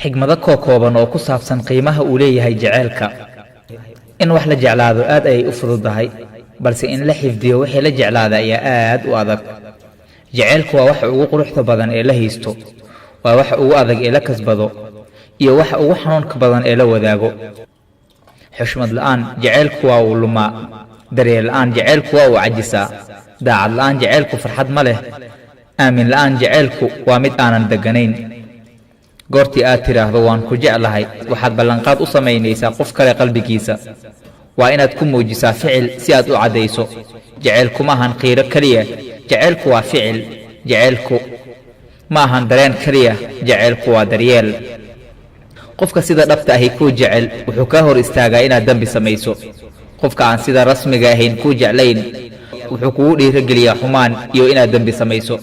xigmado kooban oo ku saabsan qiimaha uu leeyahay jaceylka. In wax la jeclaado aad ay u fududahay, balse in la xifdiyo wixii la jeclaada ayaa aad u adag. jaceylku waa waxa ugu quruxda badan ee la haysto, waa waxa ugu adag ee la kasbado, iyo waxa ugu xanuunka badan ee la wadaago. xushmad la'aan jaceylku waa uu lumaa, daryeel la'aan jaceylku waa uu cajisaa, daacad la'aan jaceylku farxad ma leh, aamin la'aan jaceylku waa mid aanan deganayn. goortii aad tiraahdo waan ku jeclahay, waxaad ballanqaad u samaynaysaa qof kale qalbigiisa. waa inaad ku muujisaa ficil si aad u caddayso. jaceylku ma ahan qiiro keliya, jaceylku waa ficil. jaceylku ma ahan dareen keliya, jaceylku waa daryeel. qofka sida dhabta ahi kuu jecel wuxuu kaa hor istaagaa inaad dembi samayso. qofka aan sida rasmiga ahayn kuu jeclayn wuxuu kugu dhiirogeliyaa xumaan iyo inaad dembi samayso.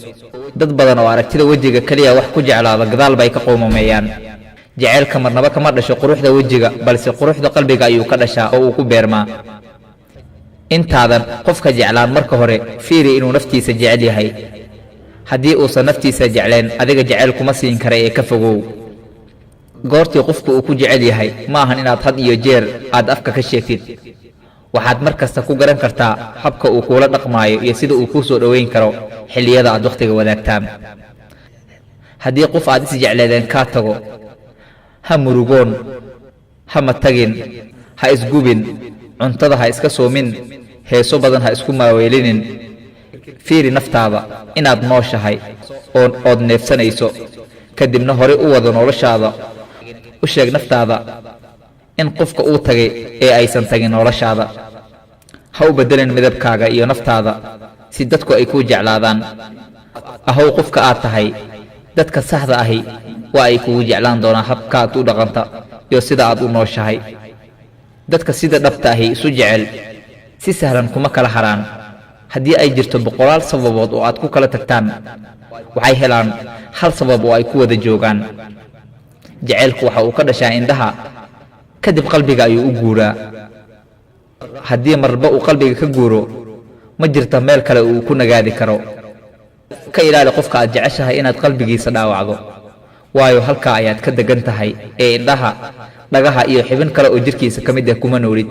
dad badan oo aragtida wejiga keliya wax ku jeclaada gadaal bay ka qowmameeyaan. jaceylka marnaba kama dhasho quruxda wejiga, balse quruxda qalbiga ayuu ka dhashaa oo uu ku beermaa. intaadan qofka jeclaan marka hore fiiri inuu naftiisa jecel yahay. haddii uusan naftiisa jeclayn, adiga jaceyl kuma siin kara ee ka fogow. goortii qofku uu ku jecel yahay ma ahan inaad had iyo jeer aad afka ka sheegtid. waxaad mar kasta ku garan kartaa habka uu kuula dhaqmaayo iyo sida uu kuu soo dhoweyn karo xilliyada aad wakhtiga wadaagtaan. haddii qof aad isjecleedeen kaa tago, ha murugoon, hama tagin, ha isgubin, cuntada ha iska soomin, heeso badan ha isku maaweelinin. fiiri naftaada inaad nooshahay ood neefsanayso, kadibna hore u wado noloshaada. u sheeg naftaada in qofka uu tagay ee aysan tagin noloshaada. ha u beddelin midabkaaga iyo naftaada si dadku ay kuu jeclaadaan. ahow qofka aad tahay. dadka saxda ahi waa ay kugu jeclaan doonaan habka aad u dhaqanta iyo sida aad u nooshahay. dadka sida dhabta ahi isu jecel si sahlan kuma kala haraan. haddii ay jirto boqolaal sababood oo aad ku kala tagtaan, waxay helaan hal sabab oo ay ku wada joogaan. jaceylku waxa uu ka dhashaa indhaha, kadib qalbiga ayuu u guuraa. haddii marba uu qalbiga ka guuro, ma jirta meel kale uu ku nagaadi karo. ka ilaali qofka aad jeceshahay inaad qalbigiisa dhaawacdo, waayo halkaa ayaad ka degan tahay ee indhaha, dhagaha iyo xibin kale oo jirkiisa ka mid ah kuma noolid.